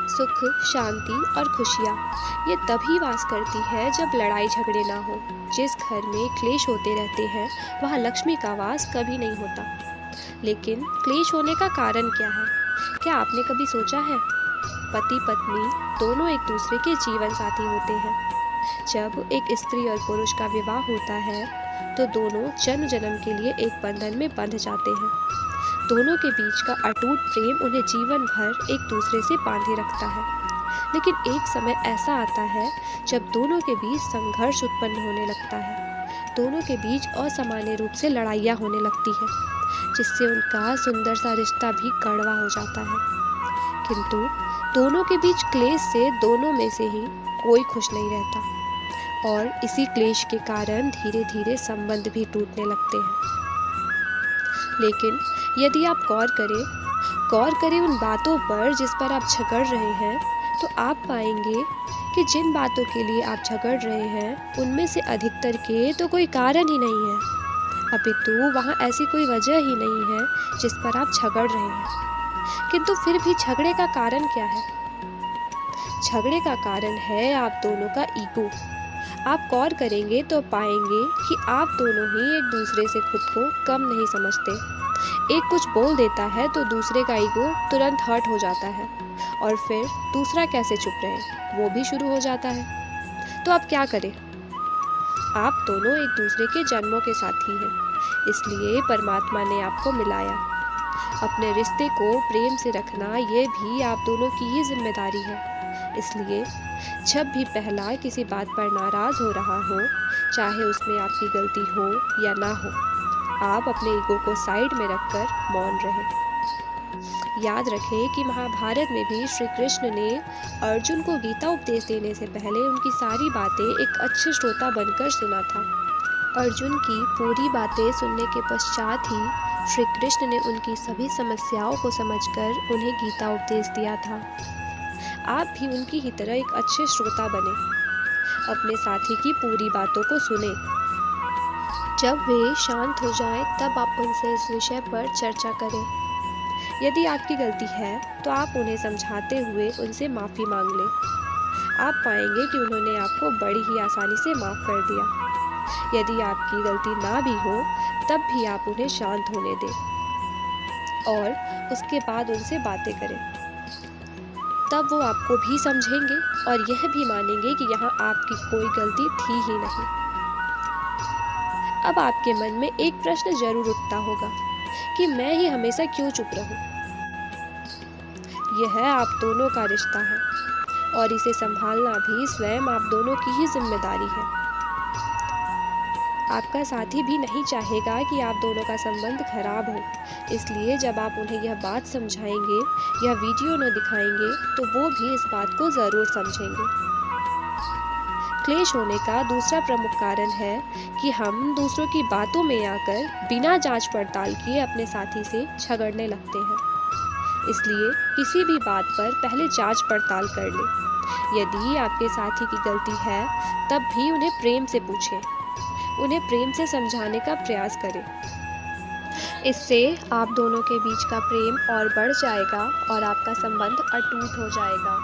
सुख, शांति और खुशियाँ ये तभी वास करती है जब लड़ाई झगड़े ना हो। जिस घर में क्लेश होते रहते हैं वहाँ लक्ष्मी का वास कभी नहीं होता। लेकिन क्लेश होने का कारण क्या है? क्या आपने कभी सोचा है? पति पत्नी दोनों एक दूसरे के जीवन साथी होते हैं। जब एक स्त्री और पुरुष का विवाह होता है तो दोनों जन्म जन्म के लिए एक बंधन में बंध जाते हैं। दोनों के बीच का अटूट प्रेम उन्हें जीवन भर एक दूसरे से बांधे रखता है। लेकिन एक समय ऐसा आता है जब दोनों के बीच संघर्ष उत्पन्न होने लगता है। दोनों के बीच असामान्य रूप से लड़ाइयाँ होने लगती है, जिससे उनका सुंदर सा रिश्ता भी कड़वा हो जाता है। किंतु दोनों के बीच क्लेश से दोनों में से ही कोई खुश नहीं रहता और इसी क्लेश के कारण धीरे धीरे संबंध भी टूटने लगते हैं। लेकिन यदि आप गौर करें उन बातों पर जिस पर आप झगड़ रहे हैं, तो आप पाएंगे कि जिन बातों के लिए आप झगड़ रहे हैं उनमें से अधिकतर के तो कोई कारण ही नहीं है, अपितु वहाँ ऐसी कोई वजह ही नहीं है जिस पर आप झगड़ रहे हैं। किंतु फिर भी झगड़े का कारण क्या है? झगड़े का कारण है आप दोनों का ईगो। आप गौर करेंगे तो पाएंगे कि आप दोनों ही एक दूसरे से खुद को कम नहीं समझते। एक कुछ बोल देता है तो दूसरे का ईगो तुरंत हर्ट हो जाता है और फिर दूसरा कैसे चुप रहे वो भी शुरू हो जाता है। तो आप क्या करें? आप दोनों एक दूसरे के जन्मों के साथी हैं, इसलिए परमात्मा ने आपको मिलाया। अपने रिश्ते को प्रेम से रखना ये भी आप दोनों की ही जिम्मेदारी है। इसलिए जब भी पहला किसी बात पर नाराज हो रहा हो, चाहे उसमें आपकी गलती हो या ना हो, आप अपने ईगो को साइड में रखकर मौन रहें। याद रखें कि महाभारत में भी श्री कृष्ण ने अर्जुन को गीता उपदेश देने से पहले उनकी सारी बातें एक अच्छे श्रोता बनकर सुना था। अर्जुन की पूरी बातें सुनने के पश्चात ही श्री कृष्ण ने उनकी सभी समस्याओं को समझकर उन्हें गीता उपदेश दिया था। आप भी उनकी ही तरह एक अच्छे श्रोता बने, अपने साथी की पूरी बातों को सुने। जब वे शांत हो जाएं, तब आप उनसे इस विषय पर चर्चा करें। यदि आपकी गलती है तो आप उन्हें समझाते हुए उनसे माफ़ी मांग लें। आप पाएंगे कि उन्होंने आपको बड़ी ही आसानी से माफ़ कर दिया। यदि आपकी गलती ना भी हो तब भी आप उन्हें शांत होने दें और उसके बाद उनसे बातें करें। तब वो आपको भी समझेंगे और यह भी मानेंगे कि यहाँ आपकी कोई गलती थी ही नहीं। अब आपके मन में एक प्रश्न जरूर उठता होगा कि मैं ही हमेशा क्यों चुप रहूं? यह आप दोनों का रिश्ता है और इसे संभालना भी स्वयं आप दोनों की ही जिम्मेदारी है। आपका साथी भी नहीं चाहेगा कि आप दोनों का संबंध खराब हो, इसलिए जब आप उन्हें यह बात समझाएंगे, यह वीडियो न दिखाएंगे, तो वो भी इस बात को ज़रूर समझेंगे। क्लेश होने का दूसरा प्रमुख कारण है कि हम दूसरों की बातों में आकर बिना जांच पड़ताल किए अपने साथी से झगड़ने लगते हैं। इसलिए किसी भी बात पर पहले जांच पड़ताल कर लें। यदि आपके साथी की गलती है तब भी उन्हें प्रेम से पूछें, उन्हें प्रेम से समझाने का प्रयास करें। इससे आप दोनों के बीच का प्रेम और बढ़ जाएगा और आपका संबंध अटूट हो जाएगा।